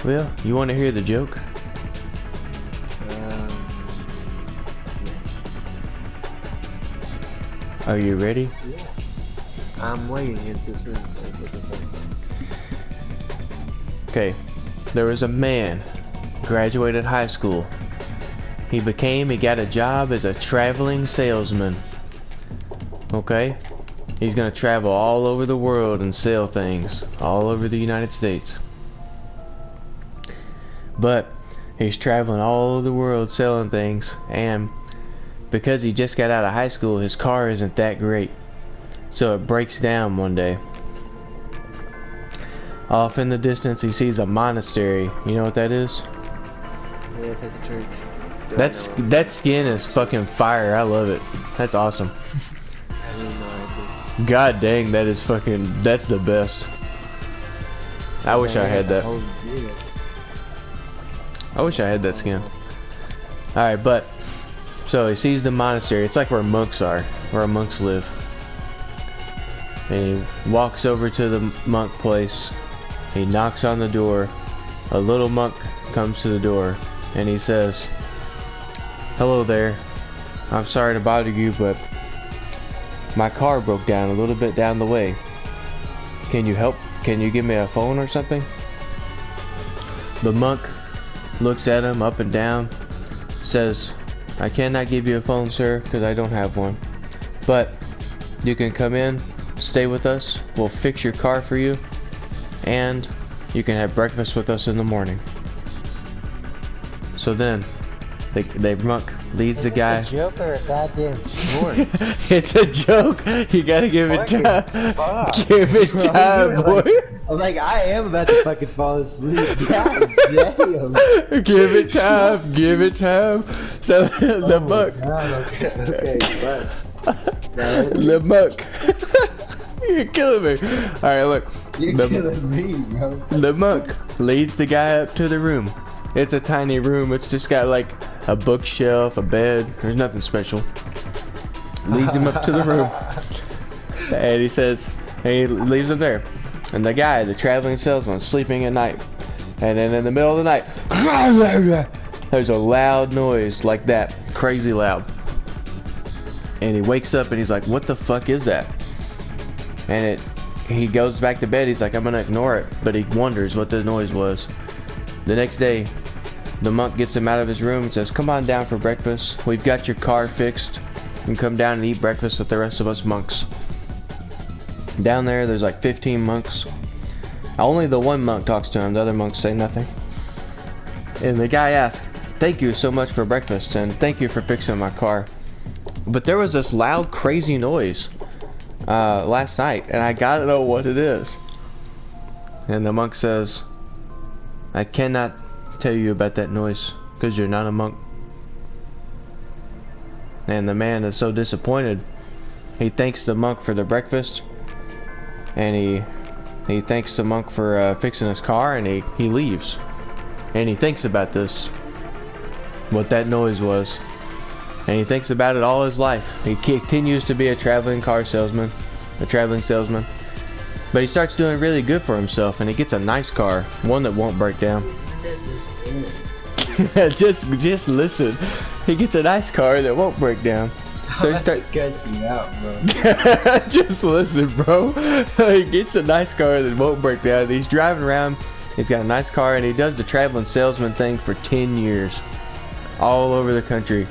Well, you want to hear the joke? Yeah. Are you ready? Yeah. I'm waiting. It's this room, so it's okay. Okay. There was a man, graduated high school. He got a job as a traveling salesman. Okay? He's gonna travel all over the world and sell things all over the United States. But he's traveling all over the world selling things, and because he just got out of high school, his car isn't that great. So it breaks down one day. Off in the distance, he sees a monastery. You know what that is? Yeah, it's like a church. That skin is fucking fire. I love it. That's awesome. I didn't know God dang, that is fucking. That's the best. I wish I had that. I wish I had that skin. Alright, but so he sees the monastery. It's like where monks are, where monks live. And he walks over to the monk place. He knocks on the door. A little monk comes to the door and he says, "Hello there. I'm sorry to bother you, but my car broke down a little bit down the way. Can you help? Can you give me a phone or something?" The monk looks at him up and down, says, "I cannot give you a phone, sir, because I don't have one. But you can come in, stay with us, we'll fix your car for you, and you can have breakfast with us in the morning." So then, the monk leads the guy. Is this a joke or a goddamn story? It's a joke. You gotta give it time. Give it time, boy. Like, I am about to fucking fall asleep. God damn. Give it time. Give it time. So the monk. Okay, The monk. You're killing me. All right, look. You're killing me, bro. The monk leads the guy up to the room. It's a tiny room. It's just got like a bookshelf, a bed. There's nothing special. Leads him up to the room. And he says, he leaves him there. And the guy, the traveling salesman, sleeping at night. And then in the middle of the night, there's a loud noise like that. Crazy loud. And he wakes up and he's like, "What the fuck is that?" And he goes back to bed. He's like, "I'm gonna ignore it." But he wonders what the noise was. The next day, the monk gets him out of his room and says, "Come on down for breakfast. We've got your car fixed. You can come down and eat breakfast with the rest of us monks." Down there's like 15 monks. Only the one monk talks to him. The other monks say nothing. And the guy asks, "Thank you so much for breakfast, and thank you for fixing my car. But there was this loud, crazy noise last night, and I gotta know what it is." And the monk says, "I cannot tell you about that noise because you're not a monk." And the man is so disappointed. He thanks the monk for the breakfast, and he thanks the monk for fixing his car, and he leaves. And he thinks about this, what that noise was, and he thinks about it all his life. He continues to be a traveling salesman, but he starts doing really good for himself, and he gets a nice car, one that won't break down. just listen. He gets a nice car that won't break down. So he starts cuss you out, bro. just listen, bro. He gets a nice car that won't break down. He's driving around. He's got a nice car, and he does the traveling salesman thing for 10 years, all over the country,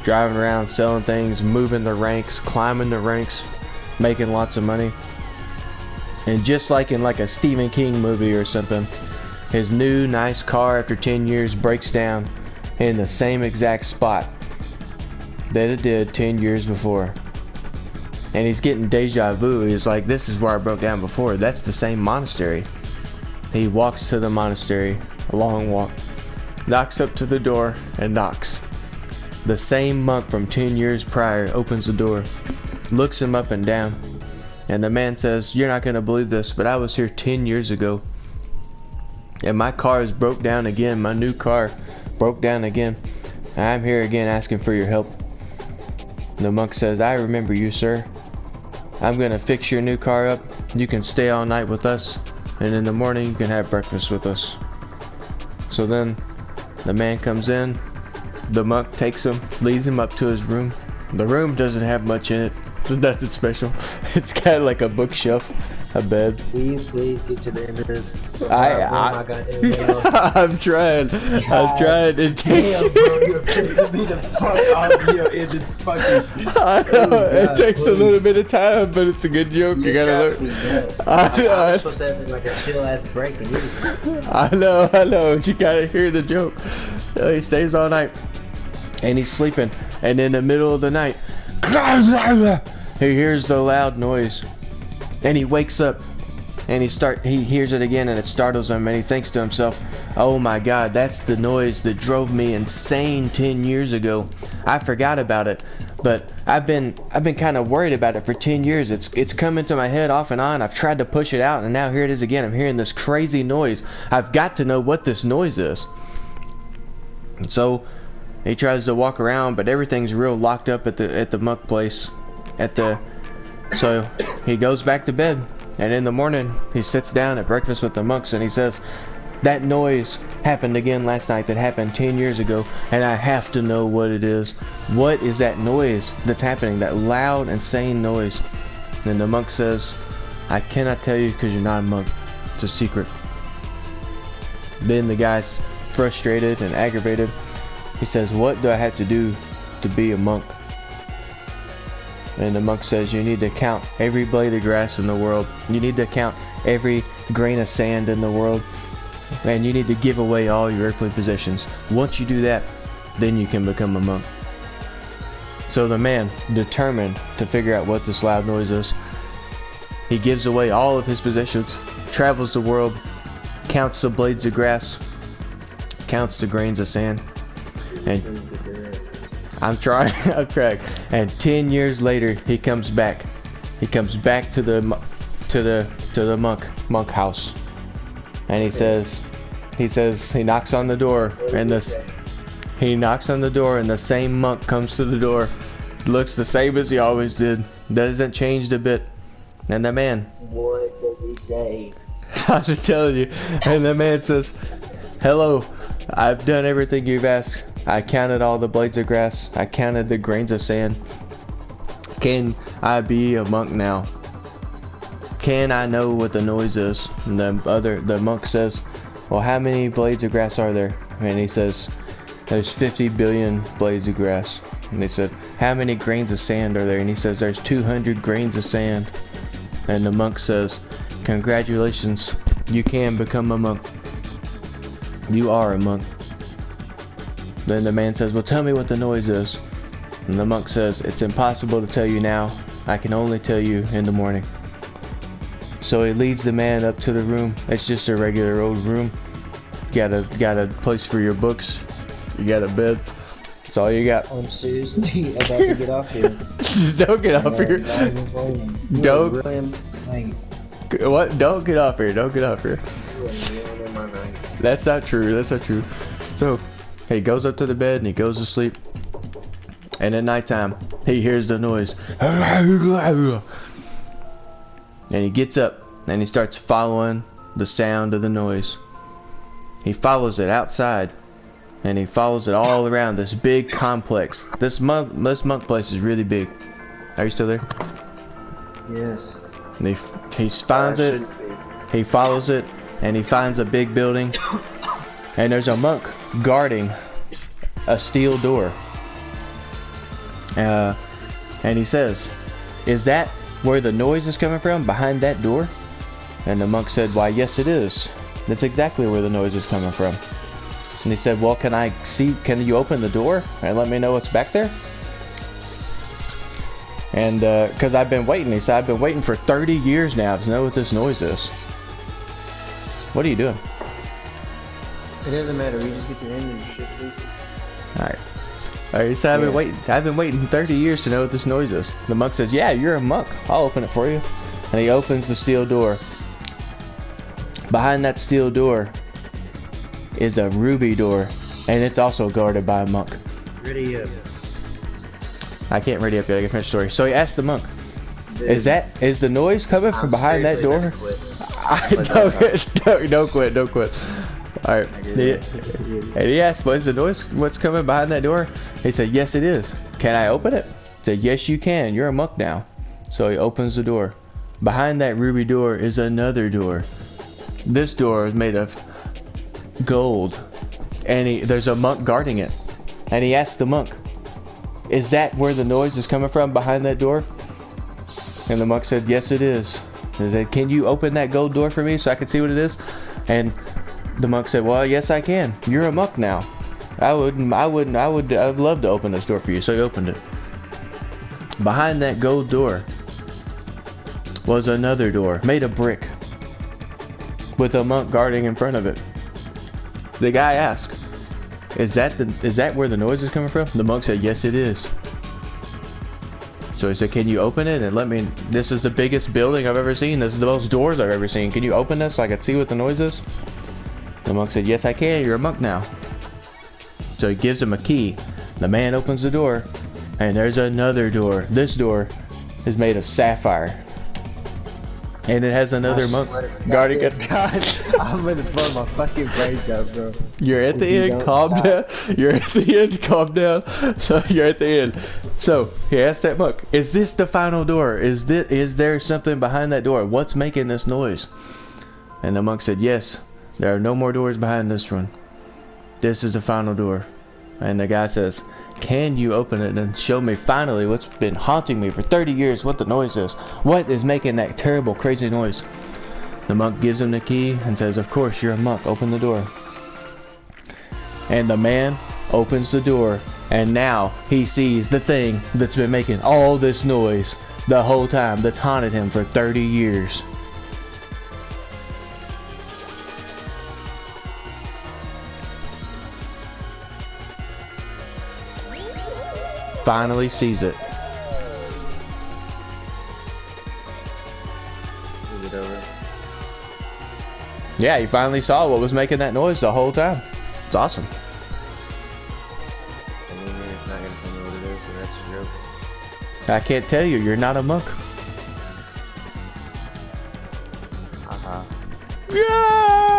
driving around, selling things, moving the ranks, climbing the ranks, making lots of money. And just like in like a Stephen King movie or something, his new nice car after 10 years breaks down in the same exact spot that it did 10 years before. And he's getting deja vu. He's like, "This is where I broke down before. That's the same monastery." He walks to the monastery, a long walk, knocks up to the door and knocks. The same monk from 10 years prior opens the door, looks him up and down, and the man says, "You're not going to believe this, but I was here 10 years ago, and my car is broke down again. My new car broke down again. I'm here again asking for your help." The monk says, "I remember you, sir. I'm going to fix your new car up. You can stay all night with us, and in the morning you can have breakfast with us." So then the man comes in, the monk takes him, leads him up to his room. The room doesn't have much in it. It's nothing special. It's got like a bookshelf, a bed. Will you please get to the end of this? I'm trying. I'm trying to Damn, bro, you're pissing me the fuck off. You're in this fucking. I know, Oh, it God, takes a please. little bit of time, but it's a good joke. You gotta learn. I was supposed to have like a chill ass break and leave. I know, but you gotta hear the joke. He stays all night, and he's sleeping, and in the middle of the night, he hears the loud noise, and he wakes up, and he hears it again, and it startles him, and he thinks to himself, oh my god, that's the noise that drove me insane 10 years ago. I forgot about it, but I've been kind of worried about it for 10 years. It's come into my head off and on. I've tried to push it out, and now here it is again. I'm hearing this crazy noise. I've got to know what this noise is. And so he tries to walk around, but everything's real locked up at the monk place. So he goes back to bed, and in the morning he sits down at breakfast with the monks, and he says, that noise happened again last night that happened 10 years ago, and I have to know what it is. What is that noise that's happening, that loud, insane noise? And the monk says, I cannot tell you because you're not a monk. It's a secret. Then the guy's frustrated and aggravated. He says, what do I have to do to be a monk? And the monk says, you need to count every blade of grass in the world. You need to count every grain of sand in the world. And you need to give away all your earthly possessions. Once you do that, then you can become a monk. So the man, determined to figure out what this loud noise is, he gives away all of his possessions, travels the world, counts the blades of grass, counts the grains of sand, and I'm trying. And 10 years later, he comes back. He comes back to the monk house, and he knocks on the door, and the same monk comes to the door, looks the same as he always did, doesn't change a bit. And the man, What does he say? I'm telling you, and the man says, hello, I've done everything you've asked. I counted all the blades of grass. I counted the grains of sand. Can I be a monk now? Can I know what the noise is? And the monk says, well, how many blades of grass are there? And he says, there's 50 billion blades of grass. And they said, how many grains of sand are there? And he says, there's 200 grains of sand. And the monk says, congratulations, you can become a monk. You are a monk. Then the man says, well, tell me what the noise is. And the monk says, it's impossible to tell you now. I can only tell you in the morning. So he leads the man up to the room. It's just a regular old room. You got a place for your books. You got a bed. That's all you got. I'm seriously about to get off here. Don't get off here. Don't. What? Don't get off here. Don't get off here. That's not true. That's not true. So he goes up to the bed and he goes to sleep. And at nighttime, he hears the noise. And he gets up and he starts following the sound of the noise. He follows it outside. And he follows it all around this big complex. This monk place is really big. Are you still there? Yes. And he finds it. He follows it. And he finds a big building. And there's a monk guarding a steel door. And he says, is that where the noise is coming from? Behind that door? And the monk said, why, yes it is. That's exactly where the noise is coming from. And he said, well, can you open the door and let me know what's back there? And because I've been waiting. He said, I've been waiting for 30 years now to know what this noise is. What are you doing? It doesn't matter. We just get to the end of the shit, please. Alright. Alright, he said, I've been waiting 30 years to know what this noise is. The monk says, yeah, you're a monk. I'll open it for you. And he opens the steel door. Behind that steel door is a ruby door, and it's also guarded by a monk. Ready up. I can't ready up yet. I can finish the story. So he asked the monk, is the noise coming from behind that door? Don't quit. All right. And he asked, "What's the noise? What's coming behind that door?" He said, "Yes, it is. Can I open it?" He said, "Yes, you can. You're a monk now." So he opens the door. Behind that ruby door is another door. This door is made of gold, and there's a monk guarding it. And he asked the monk, "Is that where the noise is coming from, behind that door?" And the monk said, "Yes, it is." He said, "Can you open that gold door for me so I can see what it is?" And the monk said, "Well, yes, I can. You're a monk now. I'd love to open this door for you." So he opened it. Behind that gold door was another door made of brick, with a monk guarding in front of it. The guy asked, "Is that where the noise is coming from?" The monk said, "Yes, it is." So he said, "Can you open it and let me? This is the biggest building I've ever seen. This is the most doors I've ever seen. Can you open this so I can see what the noise is?" The monk said, "Yes, I can. You're a monk now." So he gives him a key. The man opens the door, and there's another door. This door is made of sapphire, and it has another monk guarding it. God, I'm gonna blow my fucking brains out, bro. You're at the end, calm down. You're at the end, calm down. So you're at the end. So he asked that monk, "Is this the final door? Is there something behind that door? What's making this noise?" And the monk said, "Yes, there are no more doors behind this one. This is the final door." And the guy says, "Can you open it and show me finally what's been haunting me for 30 years, what the noise is? What is making that terrible, crazy noise?" The monk gives him the key and says, "Of course, you're a monk. Open the door." And the man opens the door, and now he sees the thing that's been making all this noise the whole time, that's haunted him for 30 years. Finally sees it. Is it over? Yeah, he finally saw what was making that noise the whole time. It's awesome. I mean, it's not gonna tell me what it is, so that's a joke. I can't tell you, you're not a monk. Uh-huh. Yeah!